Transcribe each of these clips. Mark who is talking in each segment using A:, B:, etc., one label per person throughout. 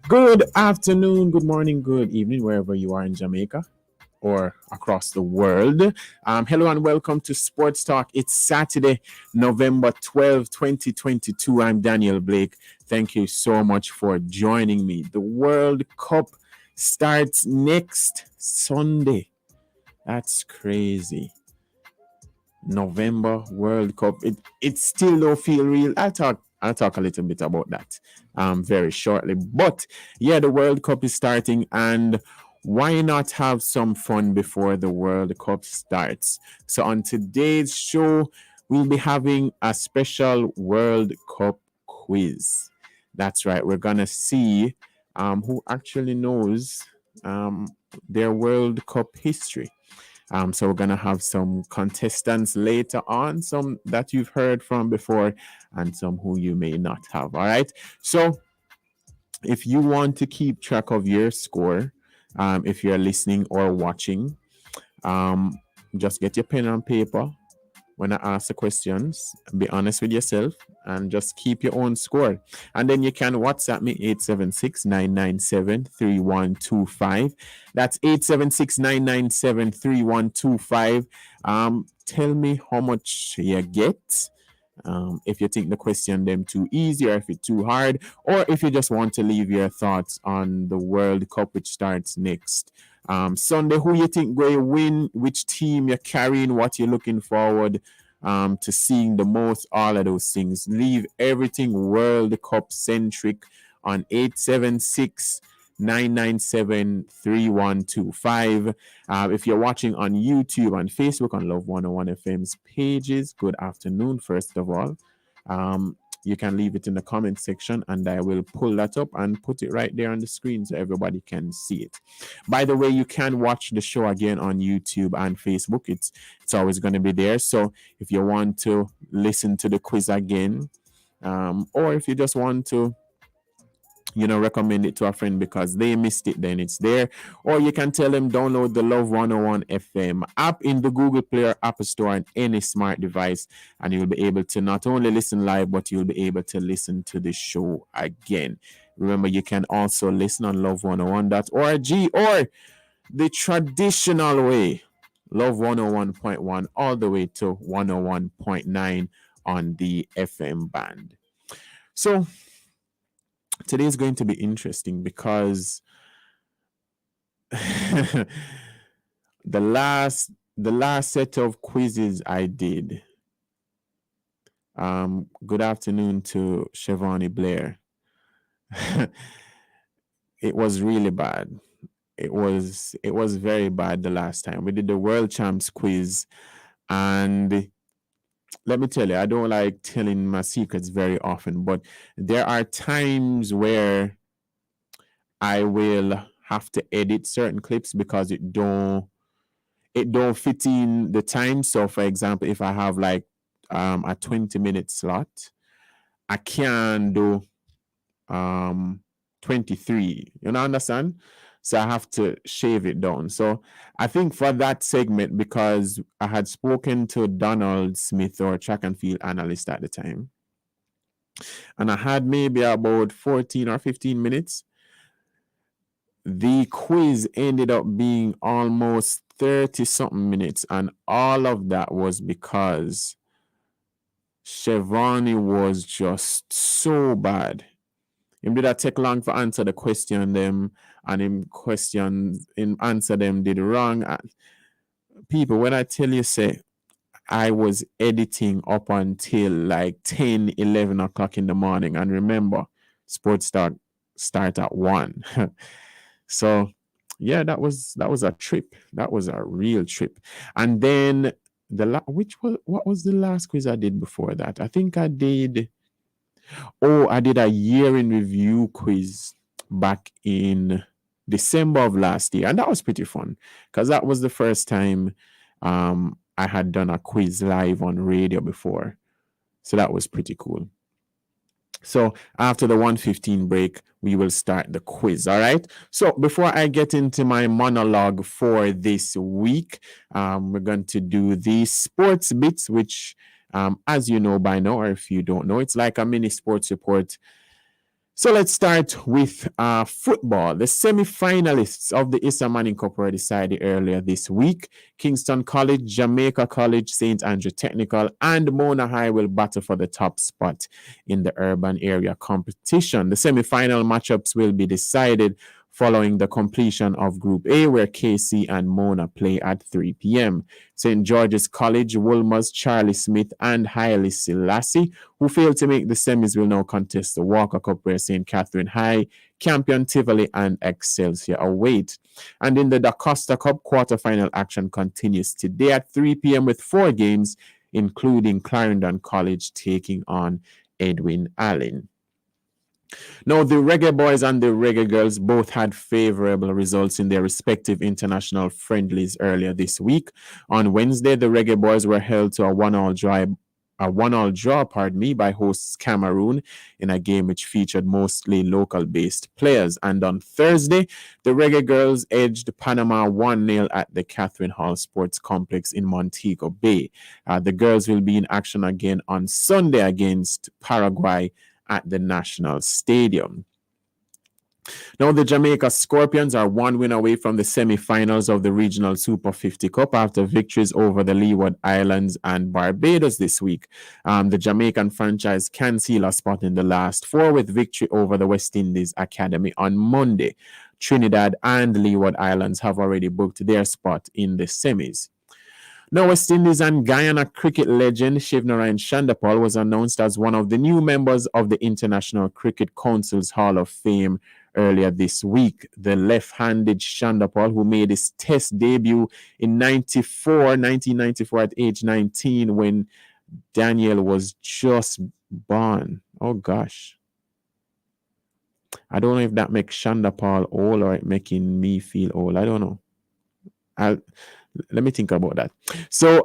A: Good afternoon, good morning, good evening, wherever you are in Jamaica or across the world. Hello and welcome to Sports Talk. It's Saturday, November 12, 2022. I'm Daniel Blake. Thank you so much for joining me. The World Cup starts next Sunday. That's crazy. November World Cup. It still don't feel real. I'll talk a little bit about that very shortly. But yeah, the World Cup is starting, and why not have some fun before the World Cup starts? So on today's show, we'll be having a special World Cup quiz. That's right. We're gonna see who actually knows their World Cup history. So we're gonna have some contestants later on, some that you've heard from before, and some who you may not have. All right. So if you want to keep track of your score, if you're listening or watching, just get your pen and paper. When I ask the questions, be honest with yourself and just keep your own score. And then you can WhatsApp me 876-997-3125. That's 876-997-3125. Tell me how much you get. If you think the question them too easy or if it's too hard, or if you just want to leave your thoughts on the World Cup, which starts next Sunday. Who you think going to win, which team you're carrying, what you're looking forward to seeing the most, all of those things. Leave everything World Cup centric on 876-997-3125. If you're watching on YouTube and Facebook on Love 101 FM's pages, good afternoon, first of all. You can leave it in the comment section and I will pull that up and put it right there on the screen so everybody can see it. By the way, you can watch the show again on YouTube and Facebook. It's always going to be there. So if you want to listen to the quiz again, or if you just want to recommend it to a friend because they missed it, then it's there. Or you can tell them download the Love 101 FM app in the Google Play or App Store on any smart device, and you'll be able to not only listen live, but you'll be able to listen to the show again. Remember, you can also listen on love101.org or the traditional way, Love 101.1 all the way to 101.9 on the FM band. So today is going to be interesting because the last set of quizzes I did. Good afternoon to Shivani Blair. It was really bad. It was very bad the last time. We did the World Champs quiz, and let me tell you, I don't like telling my secrets very often, but there are times where I will have to edit certain clips because it don't fit in the time. So for example, if I have like a 20-minute slot, I can do 23. You know, understand? So I have to shave it down. So I think for that segment, because I had spoken to Donald Smith, or track and field analyst at the time, and I had maybe about 14 or 15 minutes, the quiz ended up being almost 30-something minutes. And all of that was because Shivani was just so bad. Him did that take long for answer the question them, and him answer them did wrong. People, when I tell you, say, I was editing up until like 10, 11 o'clock in the morning. And remember, sports start at 1. So yeah, that was a trip. That was a real trip. And then what was the last quiz I did before that? I think I did a year in review quiz back in December of last year, and that was pretty fun because that was the first time I had done a quiz live on radio before, so that was pretty cool. So after the 1:15 break, we will start the quiz. All right. So before I get into my monologue for this week, we're going to do the sports bits, which, as you know by now, or if you don't know, it's like a mini sports report. So let's start with football. The semi-finalists of the Issa Manning Cup were decided earlier this week. Kingston College, Jamaica College, St. Andrew Technical, and Mona High will battle for the top spot in the urban area competition. The semi-final matchups will be decided following the completion of Group A, where KC and Mona play at 3 p.m. St. George's College, Wolmer's Charlie Smith, and Haile Selassie, who failed to make the semis, will now contest the Walker Cup, where St. Catherine High, Campion Tivoli, and Excelsior await. And in the Da Costa Cup, quarterfinal action continues today at 3 p.m. with 4 games, including Clarendon College taking on Edwin Allen. Now, the Reggae Boys and the Reggae Girls both had favorable results in their respective international friendlies earlier this week. On Wednesday, the Reggae Boys were held to a one-all draw, by hosts Cameroon in a game which featured mostly local-based players. And on Thursday, the Reggae Girls edged Panama 1-0 at the Catherine Hall Sports Complex in Montego Bay. The girls will be in action again on Sunday against Paraguay at the National Stadium. Now, the Jamaica Scorpions are 1 win away from the semi-finals of the Regional Super 50 Cup after victories over the Leeward Islands and Barbados this week. The Jamaican franchise can seal a spot in the last 4 with victory over the West Indies Academy on Monday. Trinidad and Leeward Islands have already booked their spot in the semis. Now, West Indies and Guyana cricket legend Shivnarine Chandapal was announced as one of the new members of the International Cricket Council's Hall of Fame earlier this week. The left-handed Chandapal, who made his Test debut in 1994 at age 19 when Daniel was just born. Oh, gosh. I don't know if that makes Chandapal old or it making me feel old. I don't know. Let me think about that. So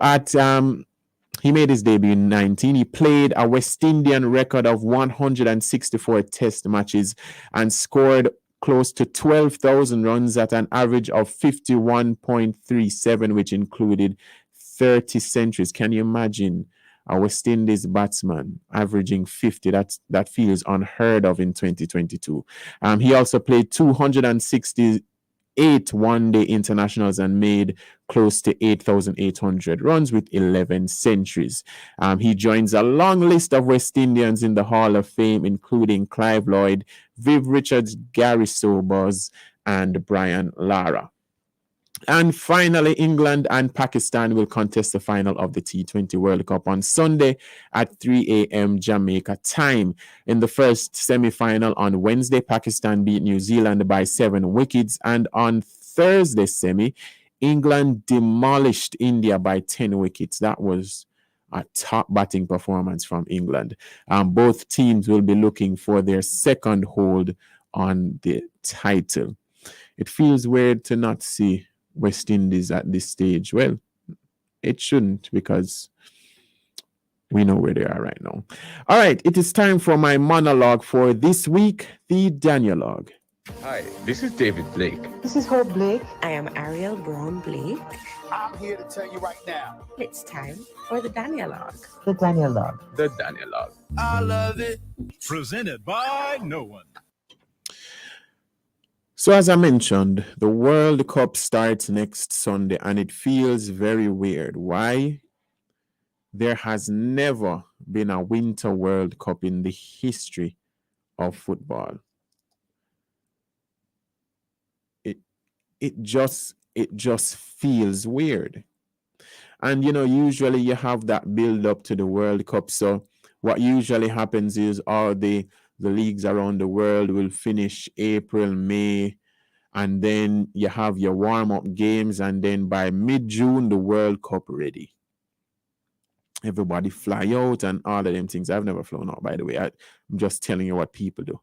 A: he made his debut in 19. He played a West Indian record of 164 test matches and scored close to 12,000 runs at an average of 51.37, which included 30 centuries. Can you imagine a West Indies batsman averaging 50? That feels unheard of in 2022. He also played 268 one-day internationals and made close to 8,800 runs with 11 centuries. He joins a long list of West Indians in the Hall of Fame, including Clive Lloyd, Viv Richards, Gary Sobers, and Brian Lara. And finally, England and Pakistan will contest the final of the T20 World Cup on Sunday at 3 a.m. Jamaica time. In the first semi-final on Wednesday, Pakistan beat New Zealand by 7 wickets. And on Thursday semi, England demolished India by 10 wickets. That was a top batting performance from England. Both teams will be looking for their second hold on the title. It feels weird to not see West Indies at this stage. Well, it shouldn't, because we know where they are right now. All right, it is time for my monologue for this week, the Danialogue.
B: Hi, this is David Blake.
C: This is Hope Blake.
D: I am Ariel Brown Blake.
E: I'm here to tell you right now.
D: It's time for the Danialogue.
C: The Danialogue.
B: The Danialogue.
E: I love it.
F: Presented by no one.
A: So as I mentioned, the World Cup starts next Sunday and it feels very weird. Why? There has never been a Winter World Cup in the history of football. It just feels weird. And usually you have that build up to the World Cup. So what usually happens is all the leagues around the world will finish April, May, and then you have your warm-up games, and then by mid-June, the World Cup ready. Everybody fly out and all of them things. I've never flown out, by the way. I'm just telling you what people do.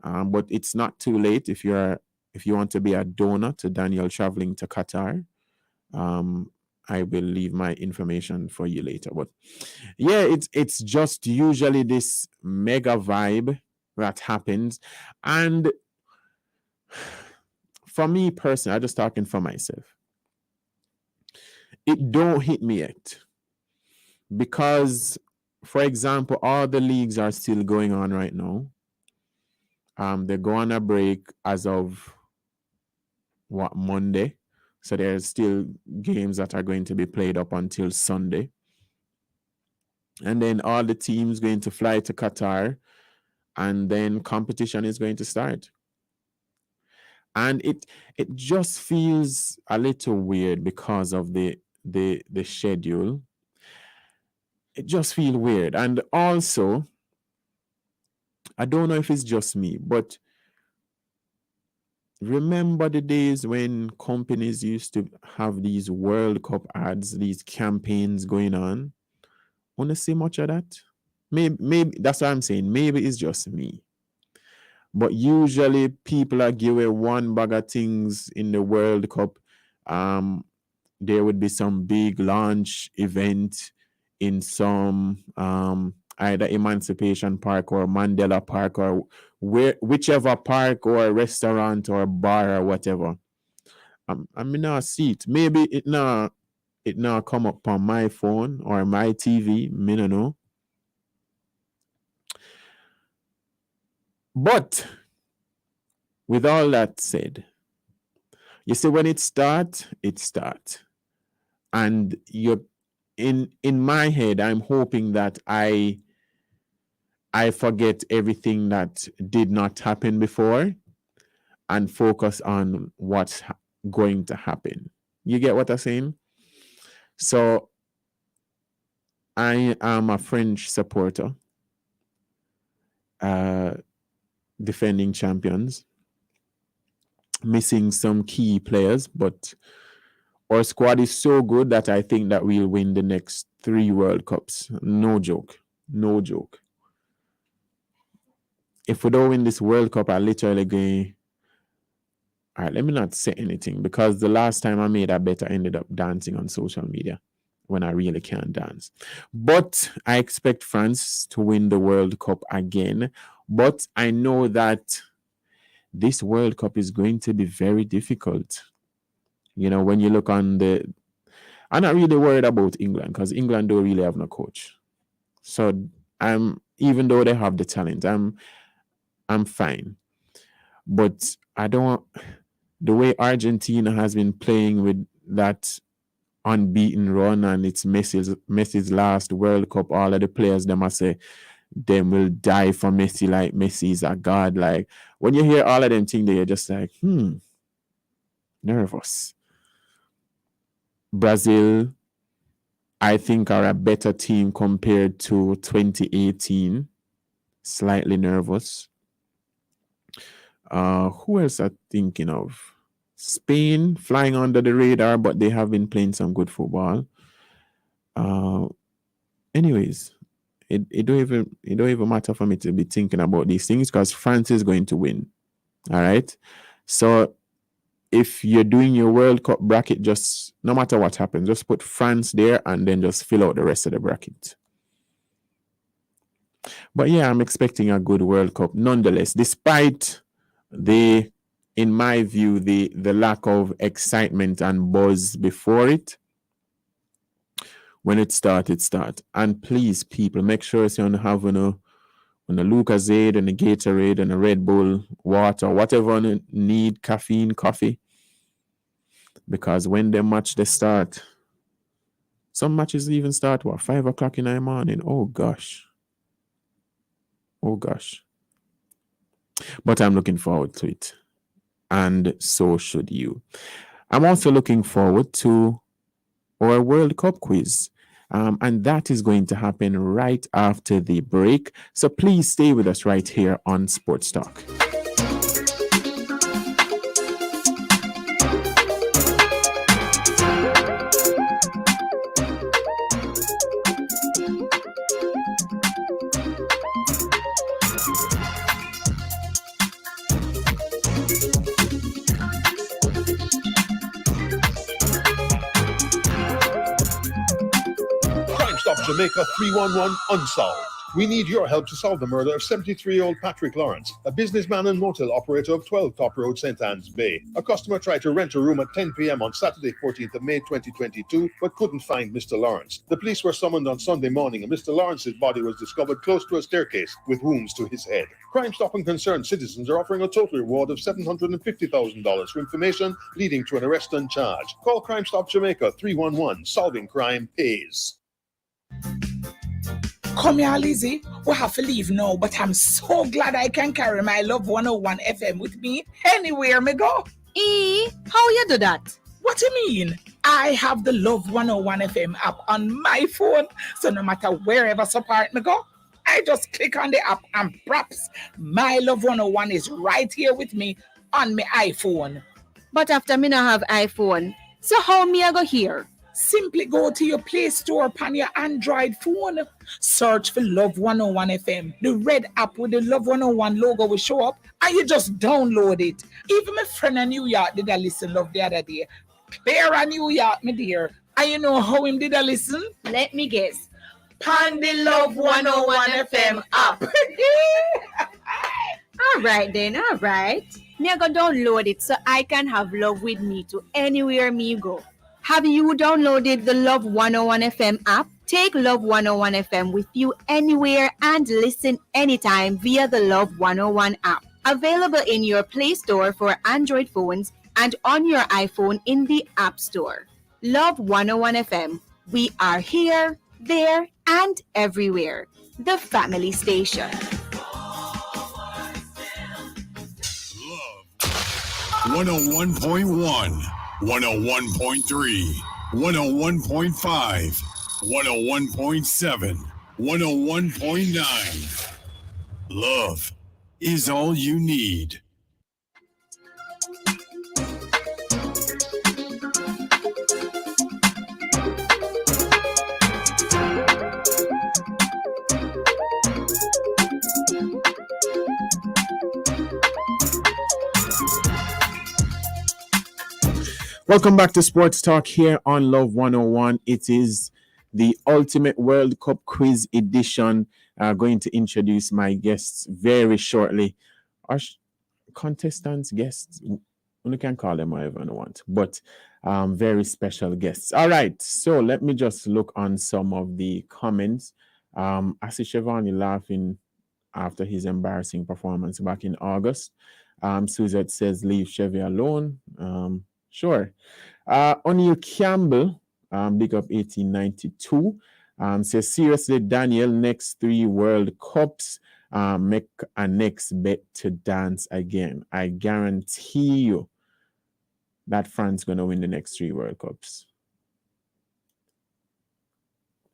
A: But it's not too late if you want to be a donor to Daniel traveling to Qatar. I will leave my information for you later. But yeah, it's just usually this mega vibe that happens. And for me personally, I'm just talking for myself. It don't hit me yet. Because, for example, all the leagues are still going on right now. They go on a break as of Monday. So there's still games that are going to be played up until Sunday. And then all the teams going to fly to Qatar, and then competition is going to start. And it just feels a little weird because of the schedule. It just feels weird. And also, I don't know if it's just me, but remember the days when companies used to have these World Cup ads, these campaigns going on? Want to see much of that? Maybe that's what I'm saying. Maybe it's just me. But usually people are given one bag of things in the World Cup. There would be some big launch event in some either Emancipation Park or Mandela Park or whichever park or restaurant or bar or whatever. I mean, not see it. Maybe it now come up on my phone or my TV. Me no know. But with all that said, you see, when it starts. And you're in my head, I'm hoping that I forget everything that did not happen before and focus on what's going to happen. You get what I'm saying? So I am a French supporter, defending champions, missing some key players, but our squad is so good that I think that we'll win the next 3 World Cups. No joke. No joke. If we don't win this World Cup, I literally going... All right, let me not say anything, because the last time I made a bet, I ended up dancing on social media when I really can't dance. But I expect France to win the World Cup again. But I know that this World Cup is going to be very difficult. You know, when you look on I'm not really worried about England, because England don't really have no coach. So even though they have the talent, I'm fine. But I don't... The way Argentina has been playing with that unbeaten run, and it's Messi's last World Cup, all of the players, they must say them will die for Messi, like Messi is a god. Like, when you hear all of them things, they're just like, nervous. Brazil, I think, are a better team compared to 2018. Slightly nervous. Who else I'm thinking of? Spain, flying under the radar, but they have been playing some good football. Anyways, it don't even matter for me to be thinking about these things, because France is going to win. All right. So if you're doing your World Cup bracket, just no matter what happens, just put France there and then just fill out the rest of the bracket. But yeah, I'm expecting a good World Cup nonetheless, despite in my view, the lack of excitement and buzz before it. When it start. And please, people, make sure you have a Lucozade and a Gatorade and a Red Bull, water, whatever you need, caffeine, coffee. Because when they start, some matches even start, 5 o'clock in the morning. Oh gosh. But I'm looking forward to it. And so should you. I'm also looking forward to our World Cup quiz. And that is going to happen right after the break. So please stay with us right here on Sports Talk.
C: Jamaica 311 unsolved. We need your help to solve the murder of 73-year-old Patrick Lawrence, a businessman and motel operator of 12 Top Road, St. Anne's Bay. A customer tried to rent a room at 10 p.m. on Saturday, 14th of May 2022, but couldn't find Mr. Lawrence. The police were summoned on Sunday morning, and Mr. Lawrence's body was discovered close to a staircase with wounds to his head. Crime Stop and Concerned citizens are offering a total reward of $750,000 for information leading to an arrest and charge. Call Crime Stop Jamaica 311. Solving crime pays.
G: Come here, Lizzie. We have to leave now, but I'm so glad I can carry my Love 101 FM with me anywhere me go.
H: How you do that?
G: What you mean? I have the Love 101 FM app on my phone, so no matter wherever support me go, I just click on the app and props, my Love 101 is right here with me on my iPhone.
H: But after me not have iPhone, so how me I go here?
G: Simply go to your Play Store on your Android phone. Search for Love 101 FM. The red app with the Love 101 logo will show up and you just download it. Even my friend in New York did a listen Love the other day. Clear in New York, my dear. And you know how him did a listen?
H: Let me guess.
G: Pan the Love 101 FM app.
H: All right then, all right. Me I go download it so I can have love with me to anywhere me go. Have you downloaded the Love 101 FM app? Take Love 101 FM with you anywhere and listen anytime via the Love 101 app. Available in your Play Store for Android phones and on your iPhone in the App Store. Love 101 FM. We are here, there, and everywhere. The family station.
F: Love 101.1, 101.3, 101.5, 101.7, 101.9. Love is all you need.
A: Welcome back to Sports Talk here on Love 101. It is the Ultimate World Cup Quiz Edition. Going to introduce my guests very shortly. Our contestants, guests, you can call them whatever you want, but very special guests. All right, so let me just look on some of the comments. I see Shivani laughing after his embarrassing performance back in August. Suzette says, leave Chevy alone. Sure. O'Neill Campbell, big up 1892, says, seriously, Daniel, next 3 World Cups, make a next bet to dance again. I guarantee you that France going to win the next 3 World Cups.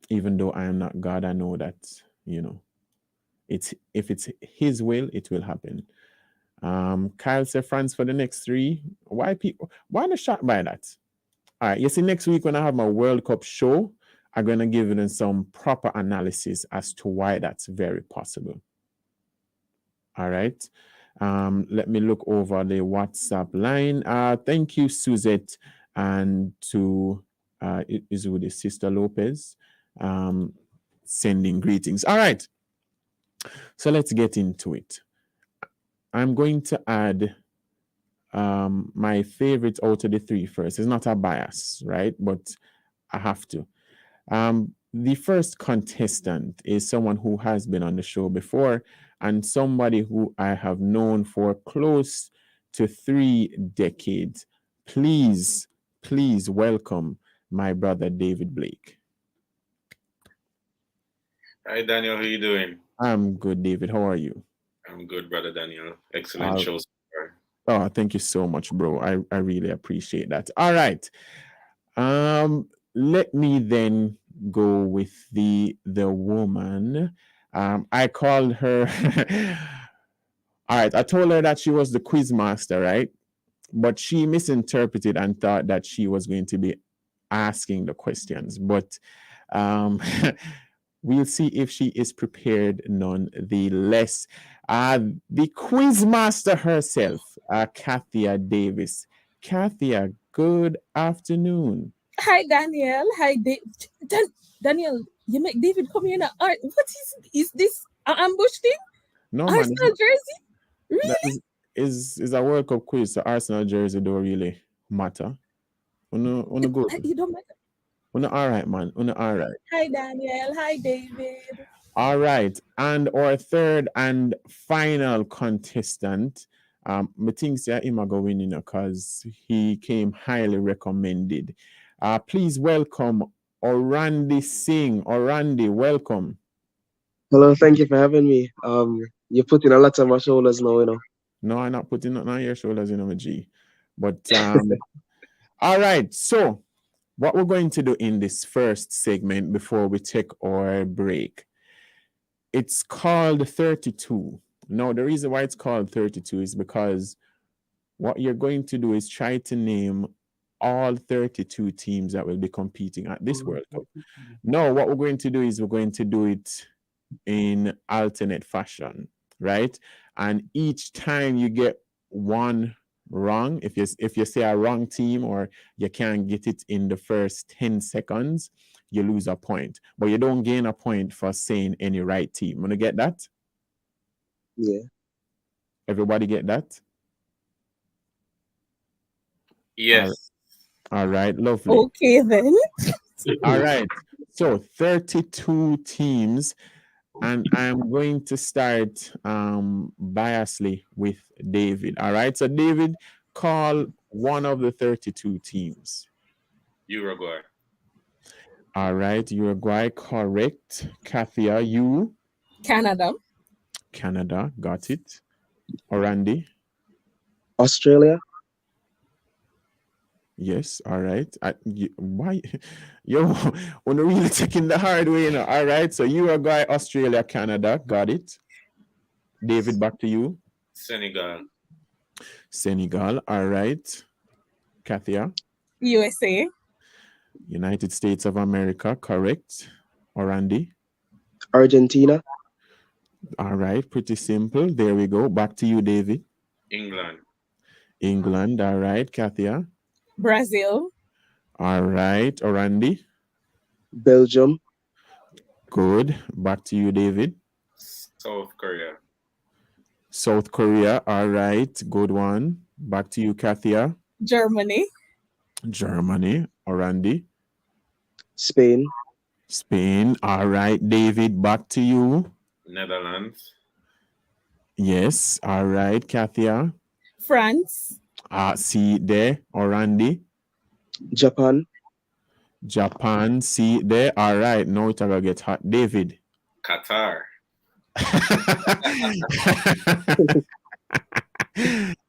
A: Even though I am not God, I know that, if it's his will, it will happen. Kyle said France for the next 3. Why not shocked by that? All right, you see, next week when I have my World Cup show, I'm going to give it some proper analysis as to why that's very possible. All right. Let me look over the WhatsApp line. Thank you, Suzette, and to is with the Sister Lopez sending greetings. All right. So let's get into it. I'm going to add my favorite out of the 3 first. It's not a bias, right? But I have to. The first contestant is someone who has been on the show before and somebody who I have known for close to 3 decades. Please welcome my brother, David Blake.
I: Hi, Daniel. How are you doing?
A: I'm good, David. How are you?
I: I'm good, brother Daniel. Excellent show so far.
A: Oh, thank you so much, bro. I really appreciate that. All right. Let me then go with the woman. I called her. All right. I told her that she was the quiz master, right? But she misinterpreted and thought that she was going to be asking the questions. But we'll see if she is prepared nonetheless. The quiz master herself, Kathia Davis. Kathia, good afternoon.
J: Hi, Daniel. Hi, Daniel. You make David come here now. What is this? An ambush thing?
A: No, man,
J: Arsenal jersey? Really?
A: that is a World Cup quiz. So Arsenal jersey don't really matter. Uno good.
J: You don't matter.
A: Uno all right, man. Uno all right.
J: Hi, Daniel. Hi, David.
A: All right. And our third and final contestant, me think say him a go win, because he came highly recommended. Please welcome Orandi Singh. Orandi, welcome.
K: Hello, thank you for having me. You're putting a lot on my shoulders now, you know.
A: No, I'm not putting nothing on your shoulders, my G. But all right. So what we're going to do in this first segment before we take our break, it's called 32. Now, the reason why it's called 32 is because what you're going to do is try to name all 32 teams that will be competing at this World Cup. Now, what we're going to do is we're going to do it in alternate fashion, right? And each time you get one wrong, if you say a wrong team or you can't get it in the first 10 seconds, you lose a point. But you don't gain a point for saying any right team. Wanna get that?
K: Yeah.
A: Everybody get that?
I: Yes.
A: All right, lovely.
J: Okay, then.
A: All right. So 32 teams. And I'm going to start biasly with David. All right. So, David, call one of the 32 teams.
I: Uruguay.
A: All right. Uruguay, correct. Kathia, you?
J: Canada.
A: Canada, got it. Orandi?
K: Australia.
A: Yes, all right. Why? Yo, when we're really taking the hard way, All right. So, Uruguay, Australia, Canada, got it. David, back to you.
I: Senegal.
A: Senegal, all right. Kathia?
J: USA.
A: United States of America, correct. Orandi?
K: Argentina.
A: All right, pretty simple. There we go. Back to you, David.
I: England.
A: England, all right. Kathia?
J: Brazil.
A: All right. Orandi?
K: Belgium.
A: Good. Back to you, David.
I: South Korea.
A: South Korea, all right. Good one. Back to you, Kathia.
J: Germany.
A: Germany. Orandi?
K: Spain.
A: Spain, all right. David, back to you.
I: Netherlands.
A: Yes, all right. Kathia?
J: France.
A: See there. Orandi?
K: Japan.
A: Japan, see there. All right, now it's gonna get hot. David.
I: Qatar.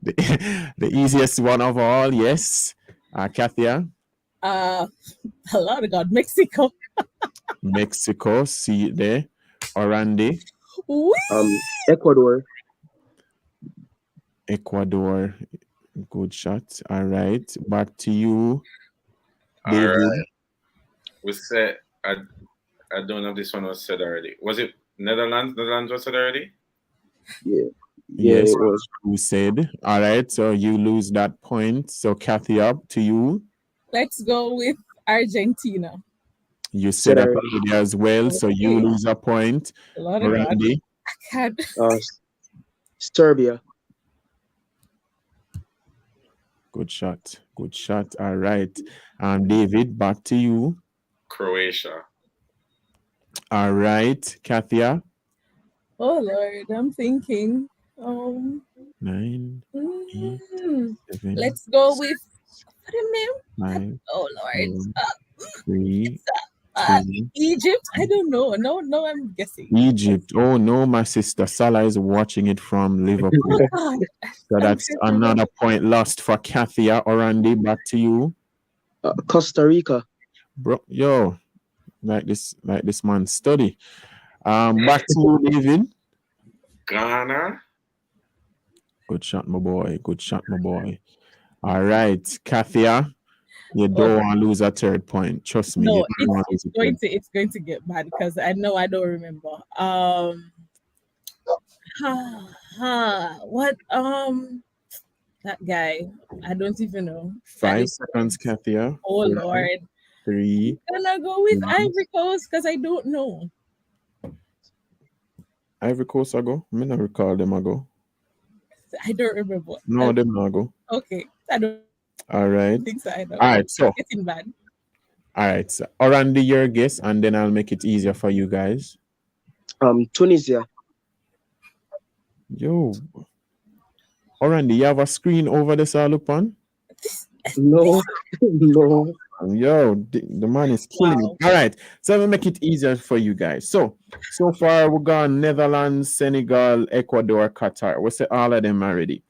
A: the easiest one of all, yes. Kathia.
J: A lot of God. Mexico.
A: Mexico, see there. Orandi.
K: Ecuador.
A: Ecuador, good shot. All right, back to you, David.
I: All right. We said, I don't know if this one was said already. Was it Netherlands? Netherlands was said already?
K: Yeah.
A: Yes,
K: it was.
A: you said. All right, so you lose that point. So, Kathy, up to you.
J: Let's go with Argentina.
A: You said that already as well, so you lose a point.
J: A lot of God. I can't.
K: Serbia.
A: Good shot. Good shot. All right. David, back to you.
I: Croatia.
A: All right. Kathia.
J: Oh, Lord. I'm thinking.
A: 9, 8, 7.
J: Let's go with. What do you mean?
A: 5.
J: Oh, Lord.
A: 3.
J: Egypt? I don't know. No, I'm guessing.
A: Egypt. Oh, no, my sister. Salah is watching it from Liverpool.
J: Oh,
A: So that's another point lost for Kathia. Orandi, back to you.
K: Costa Rica.
A: Bro, yo, like this man study. Back to you, David.
I: Ghana.
A: Good shot, my boy. Good shot, my boy. All right, Kathia. You don't want to lose a third point. Trust me.
J: No, it's going to get bad because I know I don't remember. What that guy? I don't even know.
A: 5 seconds, Kathia.
J: Oh Lord.
A: 3.
J: I'm gonna go with
A: 1.
J: Ivory Coast because I don't know.
A: Ivory Coast ago? I not recall them ago.
J: I don't remember.
A: No, them not go.
J: Okay, I don't
A: All right.
J: think so. I know.
A: All right. So,
J: Getting bad.
A: all right. So, Orlando, your guess, and then I'll make it easier for you guys.
K: Tunisia.
A: Yo, Orlando, you have a screen over this I look on?
K: No, no.
A: Yo, the man is killing me. All right, so I'm gonna make it easier for you guys. So far we're gone Netherlands, Senegal, Ecuador, Qatar. We say all of them already.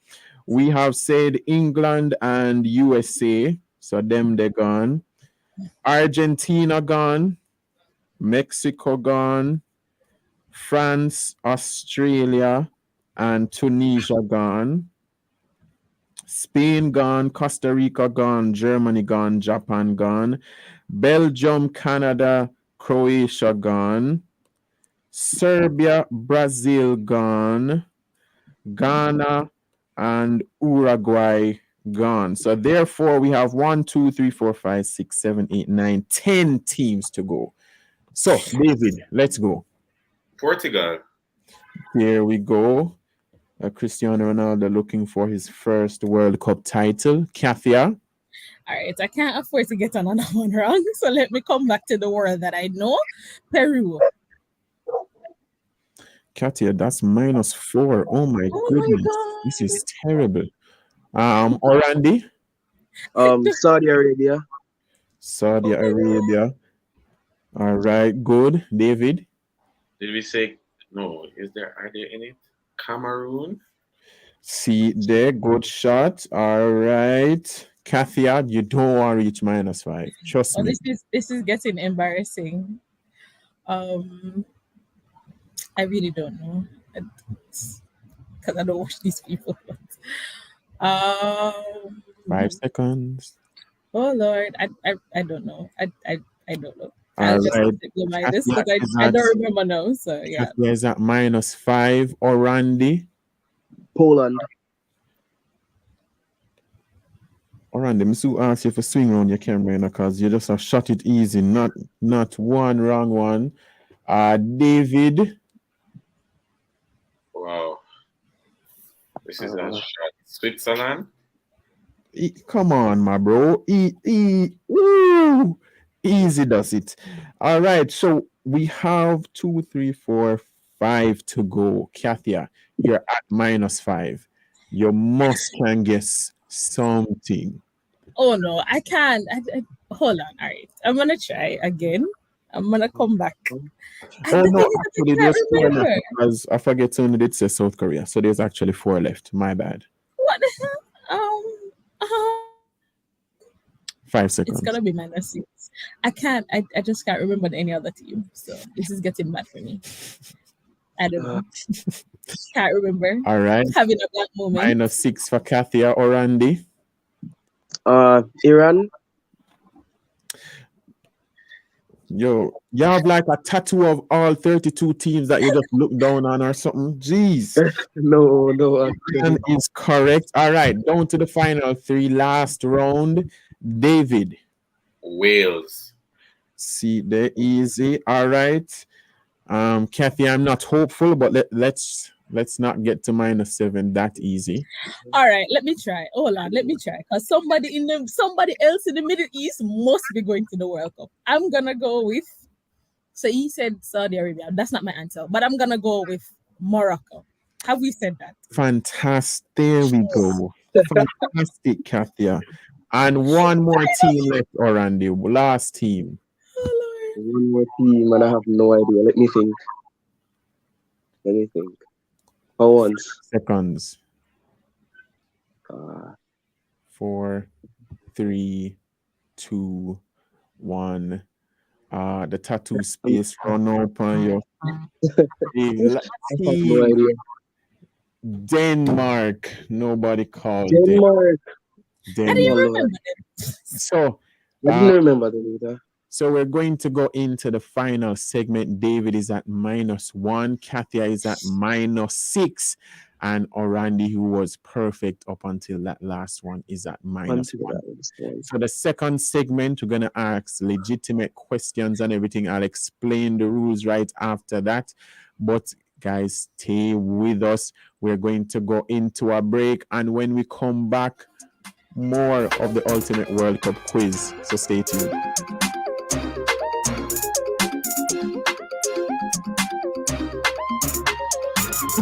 A: We have said England and USA, so them they're gone. Argentina gone, Mexico gone, France, Australia, and Tunisia gone. Spain gone, Costa Rica gone, Germany gone, Japan gone, Belgium, Canada, Croatia gone, Serbia, Brazil gone, Ghana, and Uruguay gone. So therefore, we have 1, 2, 3, 4, 5, 6, 7, 8, 9, 10 teams to go. So, David, let's go.
I: Portugal.
A: Here we go. Cristiano Ronaldo looking for his first World Cup title. Kathia.
J: All right, I can't afford to get another one wrong, so let me come back to the word that I know. Peru.
A: Katia, that's -4. Oh my goodness.
J: God.
A: This is terrible. Orandi?
K: Saudi Arabia.
A: Saudi Arabia. All right, good. David?
I: Did we say no? Are they in it? Cameroon?
A: See there, good shot. All right. Kathia, you don't want to reach -5. Trust me.
J: This is getting embarrassing. I really don't know. Because I don't watch these people.
A: 5 seconds.
J: Oh Lord, I don't know. I don't know.
A: All
J: I'll just
A: right.
J: have to go by this because I don't remember now. So yeah.
A: Kathia is at -5. Orandi?
K: Poland.
A: Orandi, I'm so ask you for swing around your camera because you just have shot it easy. Not one wrong one. David?
I: Wow. This is a shot. Switzerland?
A: Come on, my bro. Woo! Easy does it. All right. So we have 2, 3, 4, 5 to go. Kathia, you're at -5. You must can guess something.
J: Oh no, I can't. Hold on. All right, I'm gonna try again. I'm gonna come back.
A: Oh no, actually there's 4 left because I forget to only did say South Korea. So there's actually 4 left. My bad.
J: What the hell?
A: 5 seconds.
J: It's gonna be -6. I can't. I just can't remember any other team. So this is getting bad for me. I don't know. Can't remember.
A: All right.
J: Having a bad moment.
A: -6 for Kathia or Randy.
K: Iran.
A: Yo, you have like a tattoo of all 32 teams that you just look down on or something. Jeez.
K: No.
A: Iran is correct. All right, down to the final 3, last round. David.
I: Wales.
A: See, they're easy. All right. Kathy, I'm not hopeful, but let's not get to -7 that easy.
J: All right, let me try. Hold on, let me try. Because somebody else in the Middle East must be going to the World Cup. I'm gonna go with. So he said Saudi Arabia. That's not my answer, but I'm gonna go with Morocco. Have we said that?
A: Fantastic. There we go. Fantastic, Kathia. And one more team left, Orlando. Last team.
K: One more team, and I have no idea. Let me think. For once.
A: Seconds. 4, 3, 2, 1. The tattoo space run open your
K: No idea.
A: Denmark. Nobody called
K: Denmark.
J: I didn't remember them.
A: So
K: I didn't remember them either.
A: So we're going to go into the final segment. David is at -1. Kathia is at -6. And Orandi, who was perfect up until that last one, is at -1. So the second segment, we're going to ask legitimate questions and everything. I'll explain the rules right after that. But guys, stay with us. We're going to go into a break. And when we come back, more of the Ultimate World Cup quiz. So stay tuned.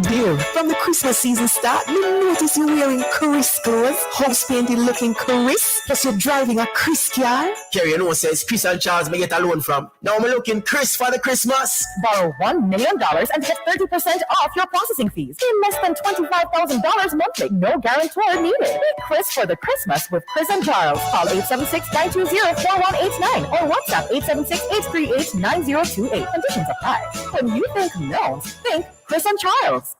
L: Dear, from the Christmas season start, you notice you're wearing Chris clothes, house painted looking Chris, plus you're driving a Chris car.
M: Kerry, you know, says Chris and Charles may get a loan from. Now I'm looking Chris for the Christmas.
N: Borrow $1 million and get 30% off your processing fees in less than $25,000 monthly. No guarantor needed. Be Chris for the Christmas with Chris and Charles. Call 876-920-4189 or WhatsApp 876-838-9028. Conditions apply. When you think loans, think Chris and Charles.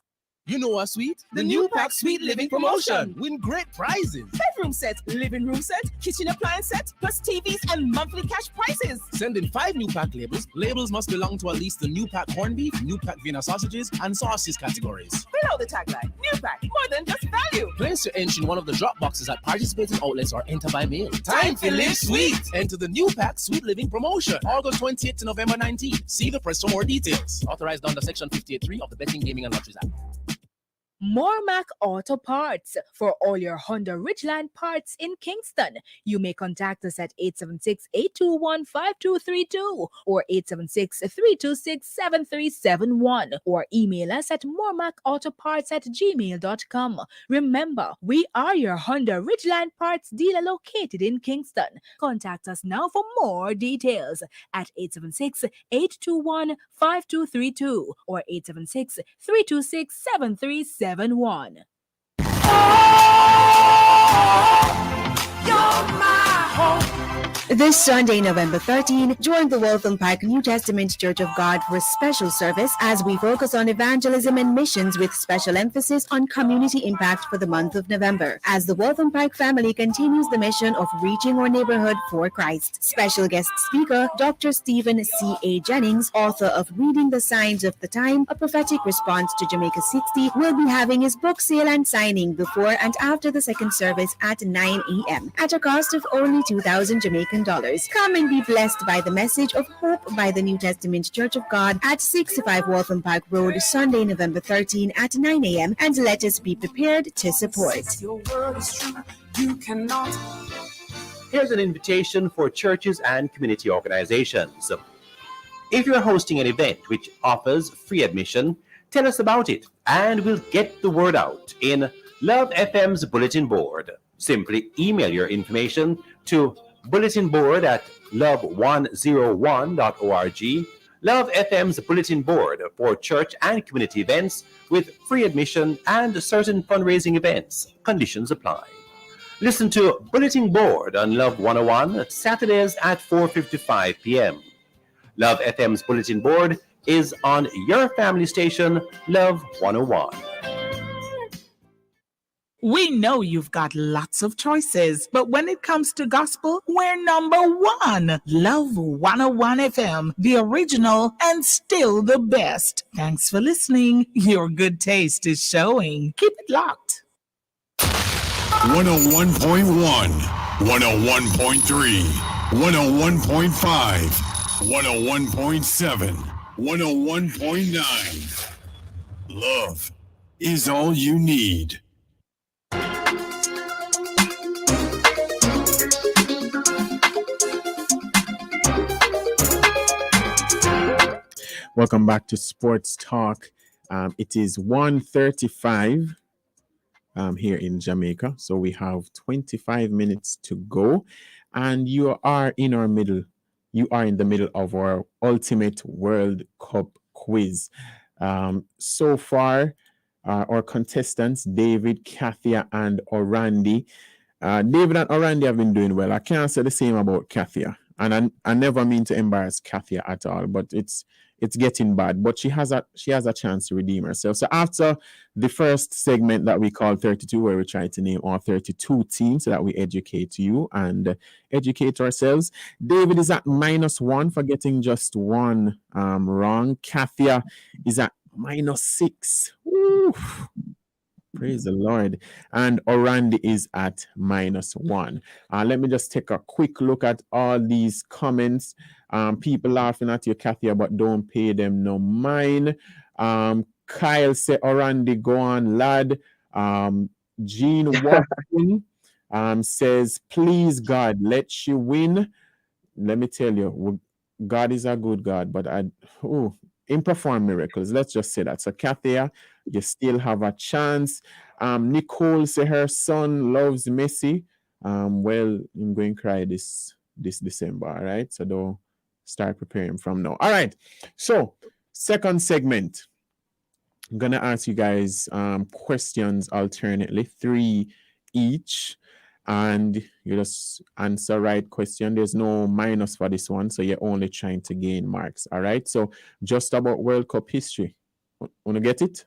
M: You know what, sweet? The new pack Sweet Living promotion. Win great prizes.
O: Bedroom set, living room set, kitchen appliance set, plus TVs and monthly cash prizes.
M: Send in 5 new pack labels. Labels must belong to at least the new pack corned beef, new pack Vienna sausages, and sauces categories.
O: Below the tagline, new pack, more than just value.
M: Place your inch in one of the drop boxes at participating outlets or enter by mail. Time to live sweet. Enter the new pack Sweet Living promotion. August 28th to November 19th. See the press for more details. Authorized under Section 58.3 of the Betting, Gaming and Lotteries Act.
P: Mormac Auto Parts for all your Honda Ridgeland parts in Kingston. You may contact us at 876-821-5232 or 876-326-7371 or email us at mormacautoparts@gmail.com. Remember, we are your Honda Ridgeland parts dealer located in Kingston. Contact us now for more details at 876-821-5232 or 876-326-7371.
H: This Sunday, November 13, join the Waltham Pike New Testament Church of God for a special service as we focus on evangelism and missions with special emphasis on community impact for the month of November. As the Waltham Pike family continues the mission of reaching our neighborhood for Christ. Special guest speaker, Dr. Stephen C.A. Jennings, author of Reading the Signs of the Time, a prophetic response to Jamaica 60, will be having his book sale and signing before and after the second service at 9 a.m. at a cost of only 2,000 Jamaican dollars. Come and be blessed by the message of hope by the New Testament Church of God at 65 Waltham Park Road, Sunday, November 13 at 9 a.m. and let us be prepared to support.
Q: Your word is true. You cannot. Here's an invitation for churches and community organizations. If you're hosting an event which offers free admission, tell us about it and we'll get the word out in Love FM's bulletin board. Simply email your information to bulletinboard@love101.org. Love FM's bulletin board for church and community events with free admission and certain fundraising events. Conditions apply. Listen to Bulletin Board on Love 101 Saturdays at 4:55 p.m. Love FM's bulletin board is on your family station, Love 101.
G: We know you've got lots of choices, but when it comes to gospel, we're number one. Love 101 FM, the original and still the best. Thanks for listening. Your good taste is showing. Keep it locked.
F: 101.1, 101.3, 101.5, 101.7, 101.9. Love is all you need.
A: Welcome back to Sports Talk. It is 1:35 here in Jamaica. So we have 25 minutes to go. And you are in the middle of our Ultimate World Cup quiz. So far, our contestants, David, Kathia, and Orandi. David and Orandi have been doing well. I can't say the same about Kathia. And I never mean to embarrass Kathia at all, but it's getting bad. But she has a chance to redeem herself. So after the first segment that we call 32, where we try to name our 32 teams so that we educate you and educate ourselves, David is at -1 for getting just one wrong. Kathia is at -6. Oof. Praise the Lord. And Orandi is at -1. Let me just take a quick look at all these comments. People laughing at you, Kathia, but don't pay them no mind. Kyle say, Orandi, go on, lad. Gene Watson says, please, God, let you win. Let me tell you, God is a good God, but him perform miracles. Let's just say that. So, Kathia, you still have a chance. Nicole say her son loves Messi. Well, I'm going to cry this December, all right? So don't start preparing from now. All right. So, second segment. I'm gonna ask you guys questions alternately, 3 each, and you just answer right question. There's no minus for this one, so you're only trying to gain marks. All right. So just about World Cup history. Wanna get it?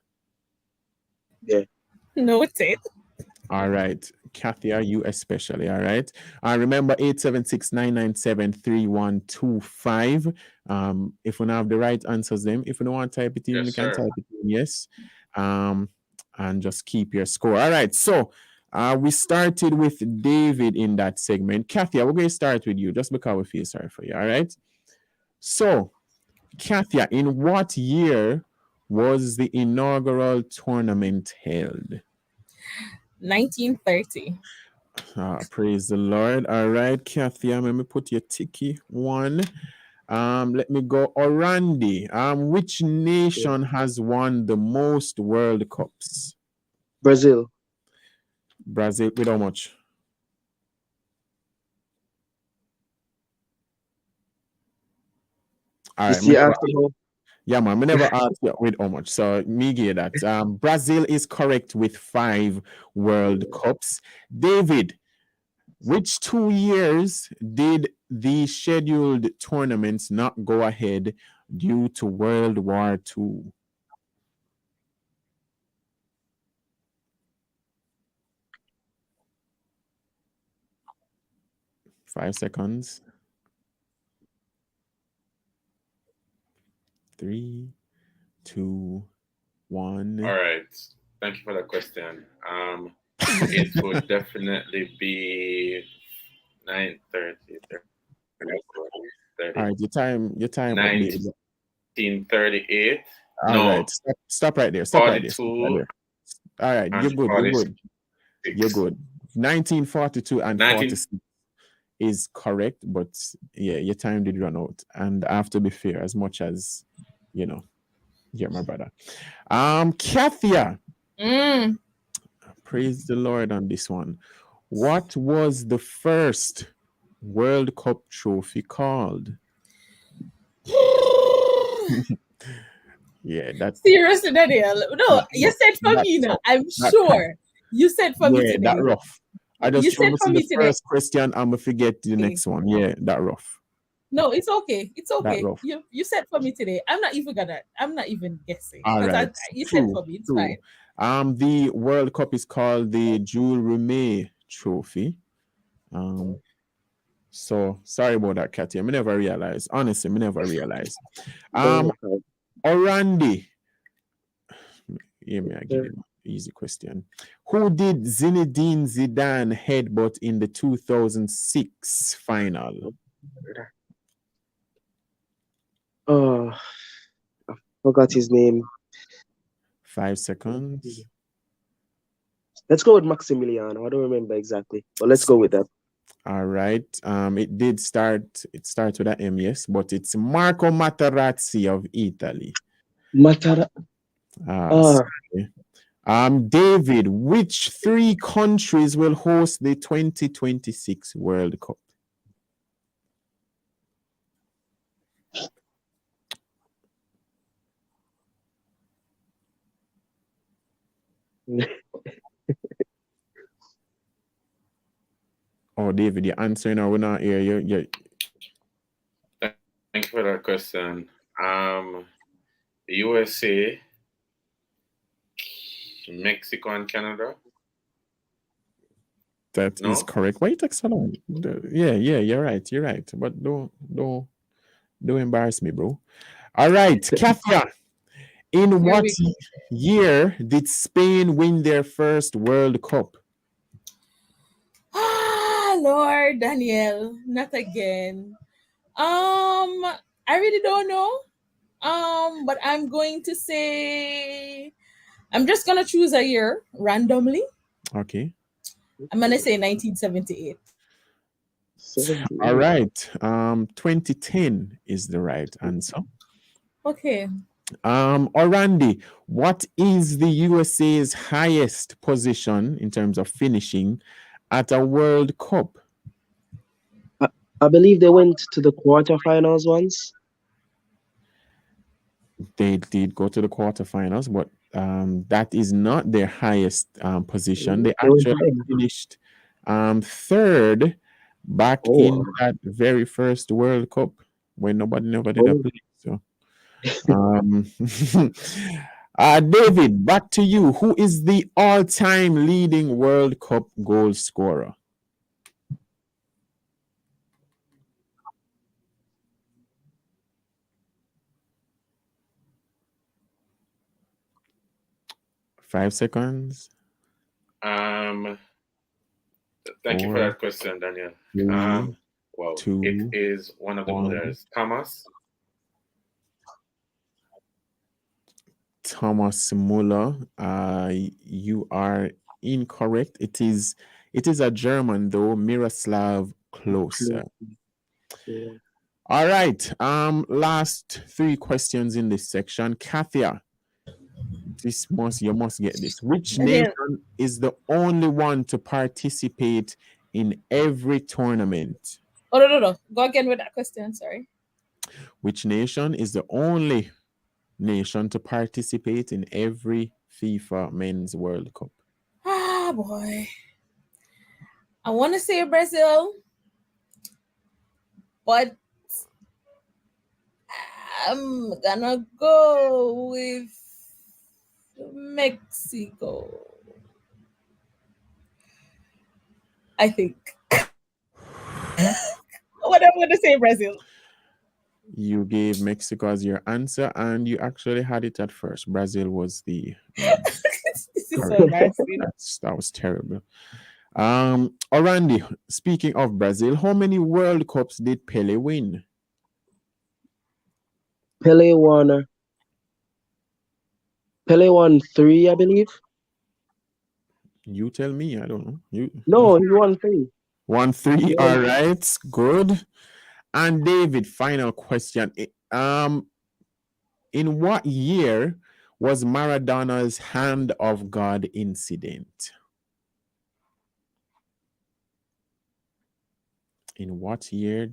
K: Yeah.
J: Noted.
A: All right. Kathia, you especially. All right. Remember 876-997-3125. If we don't have the right answers, them. If you don't want to type it in, you can type it in. Yes. And just keep your score. All right. So we started with David in that segment. Kathia, we're going to start with you just because we feel sorry for you. All right. So, Kathia, in what year was the inaugural tournament held?
J: 1930.
A: Praise the Lord. All right, Kathia, let me put your ticky one. Let me go. Orandi, which nation has won the most World Cups?
K: Brazil.
A: Brazil, with how much? All right. Yeah, man. I never asked you with how much. So me get that. Brazil is correct with 5 World Cups. David, which 2 years did the scheduled tournaments not go ahead due to World War II? Five seconds. 3, 2, 1.
I: All right. Thank you for that question. It would definitely be 9:30.
A: All right, your time.
I: 1938.
A: All right, stop right there. Stop right there. All right, you're good. You're good. 1942 and 46 is correct, but yeah, your time did run out. And I have to be fair, as much as you're my brother. Kathia. Praise the Lord on this one. What was the first World Cup trophy called? Yeah, that's
J: seriously, Daniel. No, you said for me now. I'm sure you said for me today.
A: That rough. I just
J: said for me
A: the
J: today.
A: first question. I'm gonna forget the next one. Yeah, that rough.
J: No, it's okay. It's okay.
A: That rough.
J: You said for me today. I'm not even guessing.
A: All right.
J: You said for me. It's fine.
A: The World Cup is called the Jules Rimet Trophy. So sorry about that, Katia. I never realized. Honestly, I never realized. Orandi. Yeah, I give him an easy question. Who did Zinedine Zidane headbutt in the 2006 final?
K: Oh, I forgot his name.
A: 5 seconds.
K: Let's go with Maximiliano. I don't remember exactly, but let's go with that.
A: All right. It starts with an M, yes, but it's Marco Materazzi of Italy. David, which 3 countries will host the 2026 World Cup? Oh, David, you're answering or we're not here. You're...
I: Thank you for that question. USA, Mexico, and Canada.
A: That is correct. Why you take so long? Yeah, you're right. You're right. But don't embarrass me, bro. All right, Kathia. In
J: Here
A: what
J: we go.
A: year did Spain win their first World Cup?
J: Ah, Lord Daniel, not again. I really don't know. But I'm going to say I'm just gonna choose a year randomly.
A: Okay.
J: I'm gonna say 1978.
A: All right. 2010 is the right answer.
J: Okay.
A: Orandi, what is the USA's highest position in terms of finishing at a World Cup?
K: I believe they went to the quarterfinals once.
A: They did go to the quarterfinals, but that is not their highest position. They
K: They went
A: actually finished third back in that very first World Cup when nobody did a play. So, David, back to you. Who is the all-time leading World Cup goal scorer? Five seconds.
I: Thank you for
A: 4,
I: that question, Daniel.
A: 3,
I: Well,
A: 2,
I: it is one of the
A: 1.
I: players, Thomas.
A: Thomas Muller. You are incorrect. It is a German though, Miroslav Klose. All right. Last 3 questions in this section. Kathia, you must get this. Which nation is the only one to participate in every tournament?
J: Oh no. Go again with that question. Sorry.
A: Which nation is the only nation to participate in every FIFA Men's World Cup?
J: Ah boy. I want to say Brazil, but I'm gonna go with Mexico. I think. What I'm gonna say Brazil.
A: You gave Mexico as your answer, and you actually had it at first. Brazil was the
J: This is so embarrassing.
A: that was terrible. Orandi, speaking of Brazil, how many World Cups did Pele win?
K: Pele won 3, I believe.
A: You tell me. I don't know.
K: No, he won 3.
A: 1-3. All right, good. And David, final question. In what year was Maradona's hand of God incident? In what year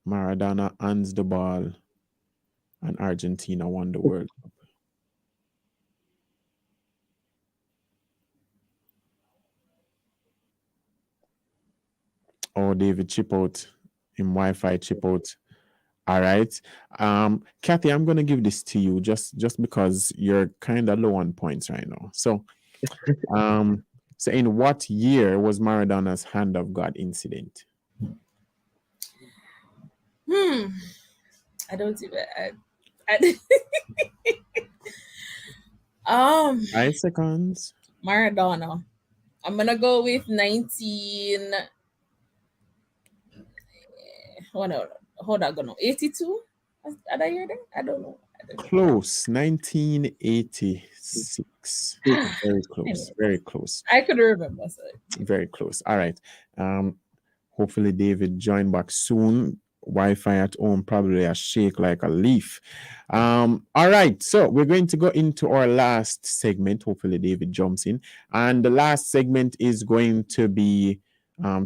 A: Maradona hands the ball and Argentina won the World Cup? Oh, David, chip out. In Wi-Fi, chip out. All right. Kathy, I'm gonna give this to you just because you're kind of low on points right now. So so in what year was Maradona's hand of God incident?
J: I don't even. I
A: 5 seconds.
J: Maradona. I'm gonna go with 19. Oh no, hold on, no, 82. Did I hear that? I don't know.
A: Close. 1986. Very close. Very close.
J: I could remember. So.
A: Very close. All right. Hopefully David join back soon. Wi-Fi at home probably a shake like a leaf. All right, so we're going to go into our last segment. Hopefully David jumps in, and the last segment is going to be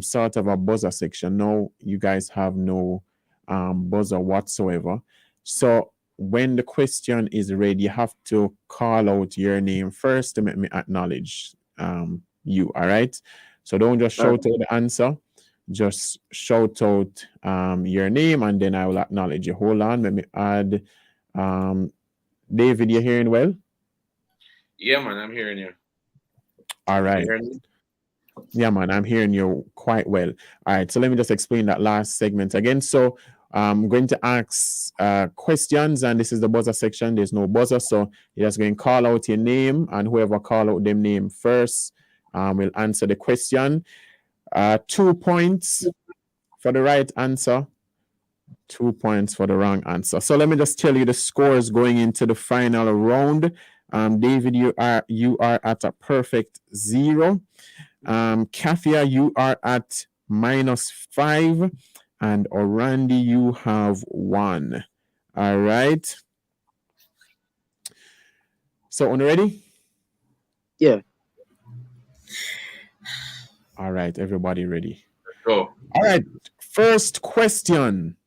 A: sort of a buzzer section. No, you guys have no buzzer whatsoever. So when the question is ready, you have to call out your name first to make me acknowledge you. All right, so don't just shout out the answer. Just shout out your name and then I will acknowledge you. Hold on, let me add David, you hearing well?
I: Yeah, man, I'm hearing you.
A: All right. Yeah, man, I'm hearing you quite well. All right, so let me just explain that last segment again. So I'm going to ask questions, and this is the buzzer section. There's no buzzer, so you're just going to call out your name, and whoever call out them name first will answer the question. 2 points for the right answer, 2 points for the wrong answer. So let me just tell you the scores going into the final round. David, you are at a perfect 0. Kathia, you are at -5. And Orandi, you have 1. All right. So, on ready?
K: Yeah.
A: All right, everybody ready?
I: Go.
A: All right. First question.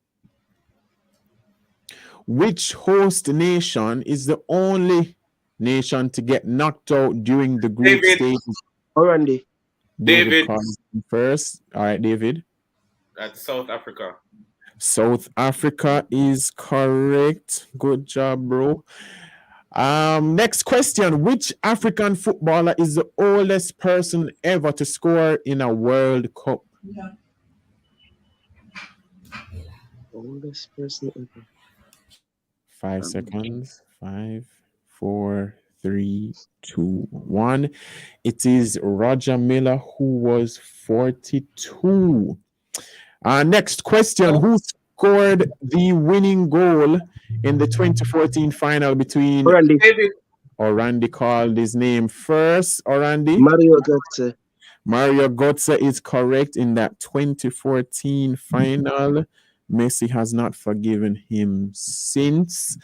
A: Which host nation is the only nation to get knocked out during the group stages?
K: Orandi.
I: David.
A: Calls first. All right, David.
I: That's South Africa.
A: South Africa is correct. Good job, bro. Next question. Which African footballer is the oldest person ever to score in a World Cup?
K: Oldest person ever.
A: 5 seconds. 5, 4, 3, 2, 1. It is Roger Miller, who was 42. Next question. Who scored the winning goal in the 2014 final between
K: Orandi?
A: Orandi called his name first. Orandi?
K: Mario Götze.
A: Mario Götze is correct in that 2014 final. Messi has not forgiven him since.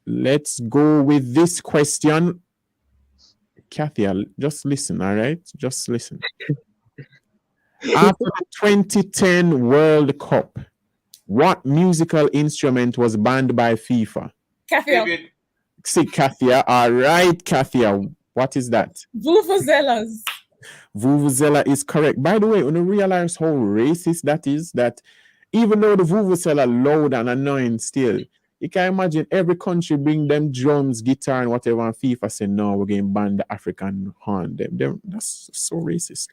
A: Let's go with this question. Kathy, just listen, all right? Just listen. After the 2010 World Cup, what musical instrument was banned by FIFA?
J: Kathia.
A: See, Kathia. All right, Kathia. What is that?
J: Vuvuzelas.
A: Vuvuzela is correct. By the way, when you realize how racist that is, that even though the Vuvuzela loud and annoying still, you can imagine every country bring them drums, guitar, and whatever, and FIFA say, no, we're going to ban the African horn. That's so racist.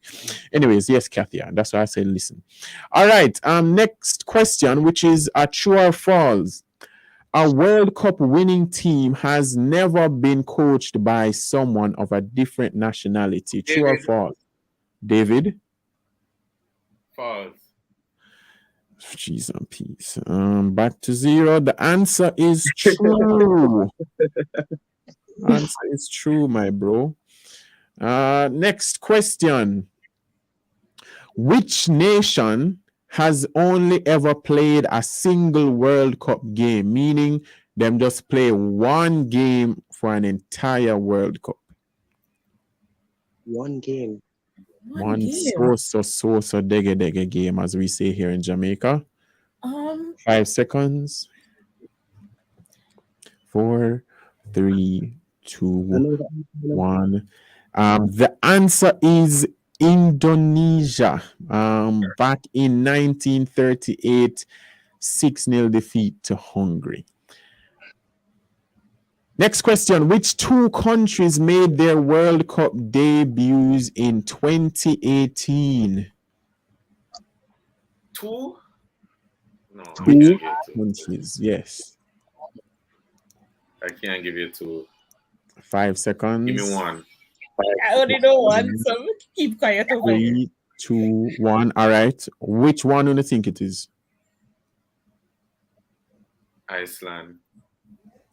A: Anyways, yes, Kathia, that's why I say listen. All right, next question, which is a true or false. A World Cup winning team has never been coached by someone of a different nationality. True or false? David?
I: False.
A: Jeez and peace. Back to 0. The answer is true. Answer is true, my bro. Next question. Which nation has only ever played a single World Cup game, meaning them just play one game for an entire World Cup?
K: One game.
A: One so dege game, as we say here in Jamaica. 5 seconds. 4, 3, 2, 1. The answer is Indonesia. Back in 1938, 6-0 defeat to Hungary. Next question. Which 2 countries made their World Cup debuts in 2018?
I: 2? No,
A: 2 countries, yes.
I: I can't give you 2.
A: 5 seconds.
I: Give me 1.
J: I only know 1, so keep quiet over here.
A: 3, 2, 1. All right. Which one do you think it is?
I: Iceland.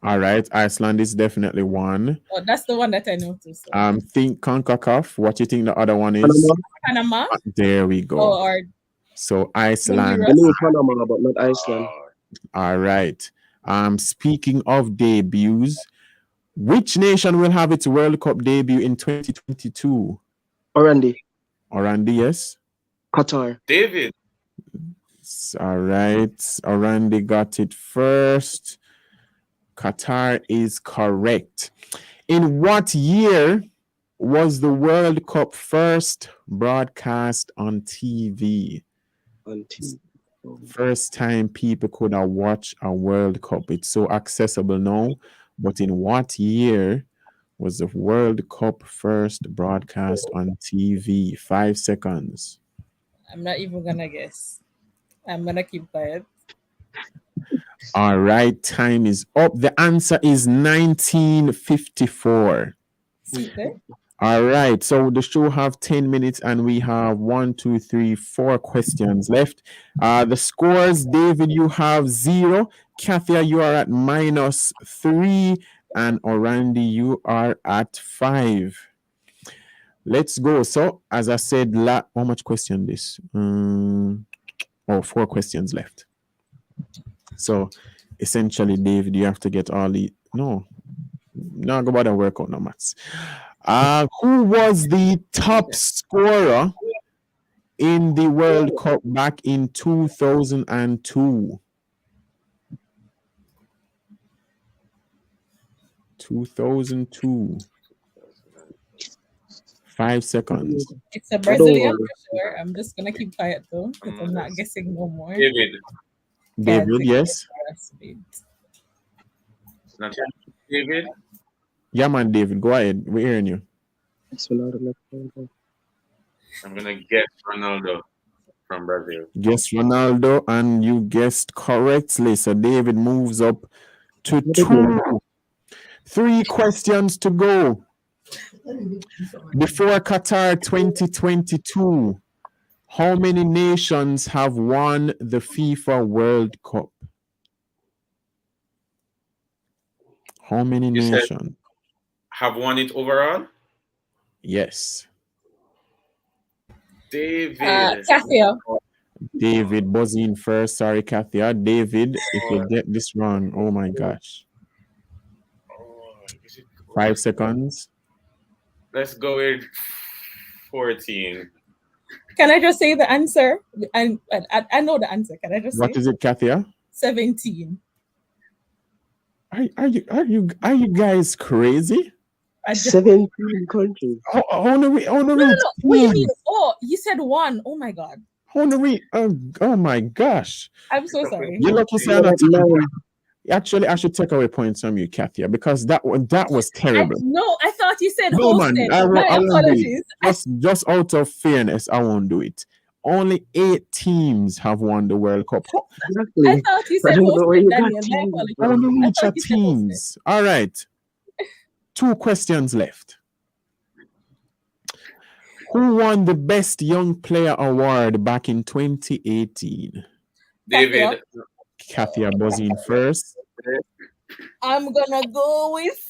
A: All right. Iceland is definitely 1.
J: Oh, that's the one that I know too. So.
A: Think CONCACAF. What do you think the other one is?
J: Panama.
A: There we go.
J: Oh, or
A: so Iceland.
K: I know Panama, but not Iceland.
A: All right. Speaking of debuts, which nation will have its World Cup debut in 2022?
K: Orandi.
A: Orandi, yes.
K: Qatar.
I: David.
A: All right. Orandi got it first. Qatar is correct. In what year was the World Cup first broadcast on TV?
K: On TV.
A: First time people could have watched a World Cup. It's so accessible now. But in what year was the World Cup first broadcast on TV? 5 seconds.
J: I'm not even gonna guess. I'm gonna keep quiet.
A: All right, time is up. The answer is 1954.
J: Okay.
A: All right, so the show have 10 minutes and we have 1, 2, 3, 4 questions left. The scores, David, you have 0. Kathia, you are at -3. And Orandi, you are at 5. Let's go. So, as I said, how much question this? 4 questions left. So, essentially, David, you have to get all the... No, go about and work out no maths. Who was the top scorer in the World Cup back in 2002? 2002. 5 seconds.
J: It's a Brazilian for sure. I'm just gonna keep quiet though, because I'm not guessing no more.
A: David, yes.
I: It's not David.
A: Yeah, man, David, go ahead. We're hearing you.
I: I'm gonna guess Ronaldo from Brazil.
A: Guess Ronaldo, and you guessed correctly. So David moves up to 2. 3 questions to go. Before Qatar 2022, how many nations have won the FIFA World Cup? How many nations
I: have won it overall?
A: Yes.
I: David.
J: Kathia.
A: David buzzing first. Sorry, Kathia. David, if you get this wrong, oh my gosh. 5 seconds.
I: Let's go with 14.
J: Can I just say the answer? I know the answer. Can I just
A: What
J: say?
A: is it, Kathia?
J: 17.
A: Are you guys crazy?
K: 17 countries.
A: No.
J: What do you mean? Oh, you said 1. Oh my god.
A: Oh my gosh.
J: I'm so sorry.
A: You're lucky, actually, I should take away points from you, Kathia, because that was terrible.
J: I thought you said
A: No,
J: hosted.
A: man,
J: My
A: I won't do
J: apologies.
A: it. Just out of fairness, I won't do it. Only 8 teams have won the World Cup.
J: I thought you said hosted, Daniel. My apologies.
A: Only
J: I
A: which
J: thought
A: are
J: you said
A: teams. All right. 2 questions left. Who won the Best Young Player Award back in 2018?
I: David.
A: Kathia buzzing first.
J: I'm gonna go with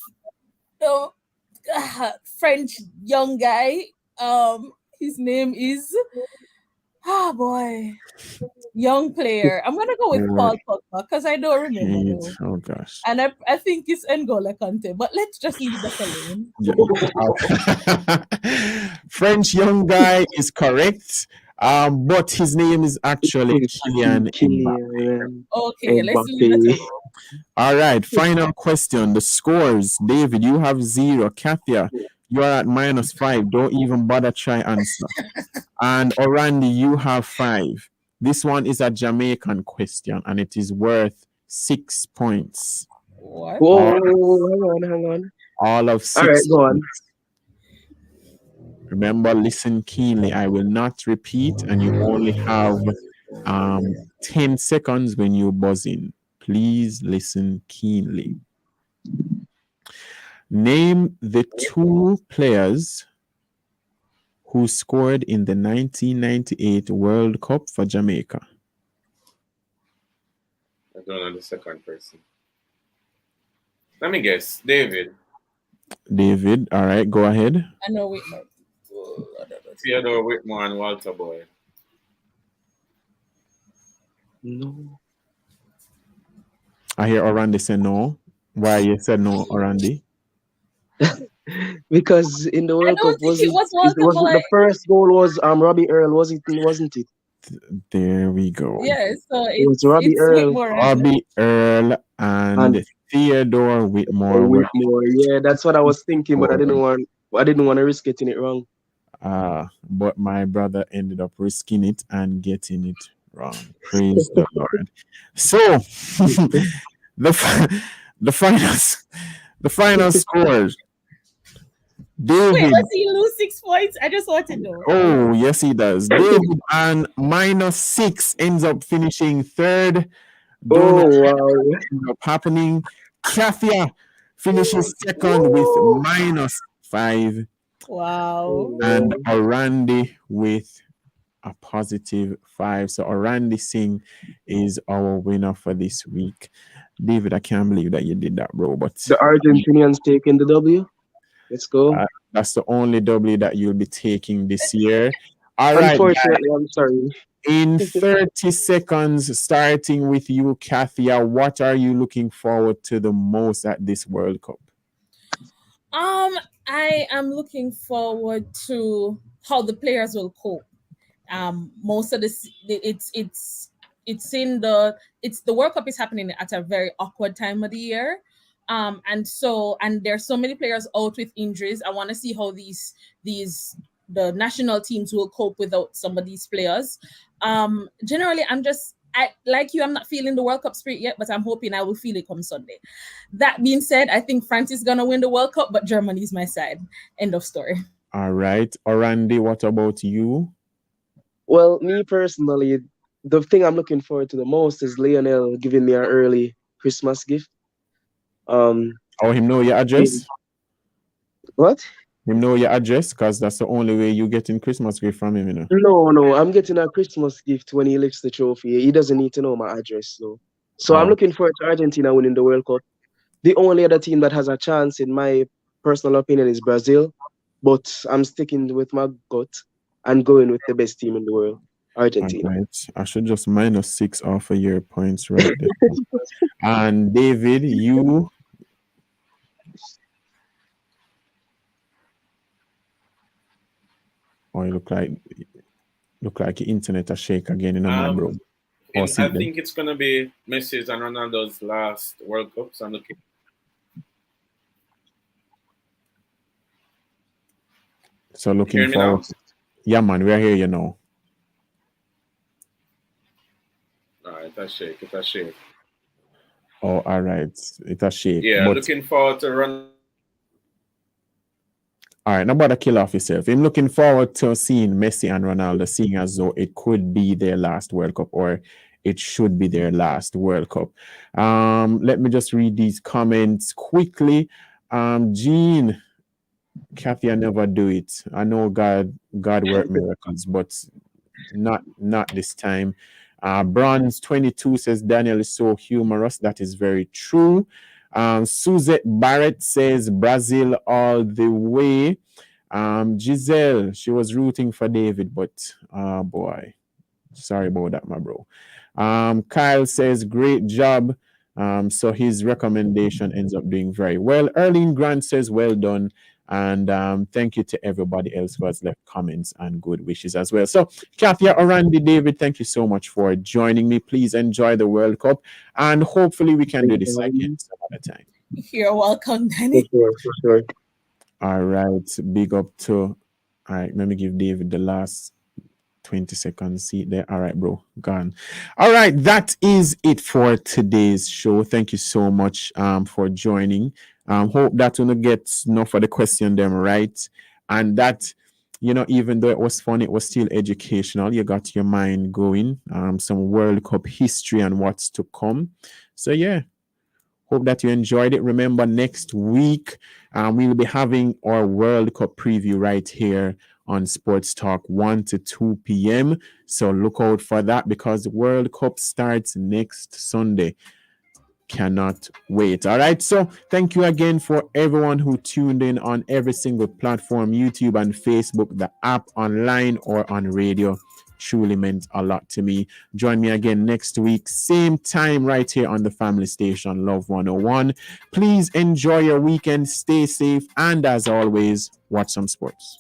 J: the French young guy. His name is young player. I'm gonna go with Paul Pogba because I don't remember.
A: Oh gosh.
J: And I think it's N'Golo Kante, but let's just leave that alone.
A: French young guy is correct. But his name is actually Kylian Mbappe.
J: Okay, let's leave it alone.
A: All right, final question. The scores. David, you have 0. Kathia, you are at -5. Don't even bother try answer. And Orandi, you have 5. This one is a Jamaican question, and it is worth 6 points.
J: What?
K: Whoa, hang on.
A: All of 6
K: All right, go on.
A: Remember, listen keenly. I will not repeat, and you only have 10 seconds when you buzz in. Please listen keenly. Name the 2 players who scored in the 1998 World Cup for Jamaica.
I: I don't know the second person. Let me guess. David.
A: David, all right, go ahead.
J: I know Whitmore.
I: Theodore Whitmore and Walter Boyd.
K: No.
A: I hear Orandi say no. Why you said no, Orandi?
K: Because in the World Cup, the first goal was Robbie Earl, wasn't it?
A: There we go.
J: Yeah, so
K: It was Robbie Earl.
A: Robbie Earl and Theodore Whitmore.
K: Yeah, that's what I was thinking, but I didn't want to risk getting it wrong.
A: But my brother ended up risking it and getting it wrong. Praise the Lord. So the final scores.
J: Wait,
A: David.
J: does he lose 6 points? I just want to know.
A: Oh, yes, he does. David on -6 ends up finishing third. Don't know what ends up happening. Kathia finishes second with -5.
J: Wow.
A: And Orandi with a +5. So Orandi Singh is our winner for this week. David, I can't believe that you did that, bro. But
K: the Argentinians taking the W. Let's go.
A: That's the only W that you'll be taking this year. All right,
K: Unfortunately,
A: guys.
K: I'm sorry.
A: In 30 seconds, starting with you, Kathia, what are you looking forward to the most at this World Cup?
J: I am looking forward to how the players will cope. Most of this, the World Cup is happening at a very awkward time of the year. And there's so many players out with injuries. I want to see how the national teams will cope without some of these players. Generally, like you, I'm not feeling the World Cup spirit yet, but I'm hoping I will feel it come Sunday. That being said, I think France is gonna win the World Cup, but Germany is my side. End of story.
A: All right, Orandi, what about you?
K: Well, me personally, the thing I'm looking forward to the most is Lionel giving me an early Christmas gift.
A: Him know your address?
K: What?
A: Him know your address? Because that's the only way you getting Christmas gift from him, you know?
K: No, I'm getting a Christmas gift when he lifts the trophy. He doesn't need to know my address, though. So I'm looking forward to Argentina winning the World Cup. The only other team that has a chance, in my personal opinion, is Brazil. But I'm sticking with my gut and going with the best team in the world, Argentina.
A: All right. I should just -6 off of your points right there. And David, you... Oh, you look like your internet a shake again in my bro.
I: I think it's gonna be Messi's and Ronaldo's last World Cup. So I'm looking.
A: So looking forward. Yeah, man, we're here, you know.
I: All right, it's a shake.
A: Oh, all right, it's a shake.
I: Yeah, looking forward to run.
A: All right, now bother kill off yourself. I'm looking forward to seeing Messi and Ronaldo, seeing as though it could be their last World Cup, or it should be their last World Cup. Let me just read these comments quickly. Jean, Kathy, I never do it. I know God work miracles, but not this time. Bronze 22 says Daniel is so humorous. That is very true. Suzette Barrett says Brazil all the way. Giselle, she was rooting for David, but boy, sorry about that, my bro. Kyle says great job. So his recommendation ends up doing very well. Erling Grant says well done. And thank you to everybody else who has left comments and good wishes as well. So, Kathia, Orandi, David, thank you so much for joining me. Please enjoy the World Cup, and hopefully we can do this again some other time.
J: You're welcome, Danny.
K: For sure.
A: All right, big up to... All right, let me give David the last 20 seconds. See there. All right, bro, gone. All right, that is it for today's show. Thank you so much for joining. Hope that you get enough for the question them right, and that, you know, even though it was fun, it was still educational. You got your mind going, some World Cup history and what's to come. So yeah, hope that you enjoyed it. Remember, next week we'll be having our World Cup preview right here on Sports Talk 1 to 2 p.m. So look out for that, because the World Cup starts next Sunday. Cannot wait. All right, so thank you again for everyone who tuned in on every single platform, YouTube and Facebook, the app, online or on radio. Truly meant a lot to me. Join me again next week, same time, right here on the family station Love 101. Please enjoy your weekend, stay safe, and as always, watch some sports.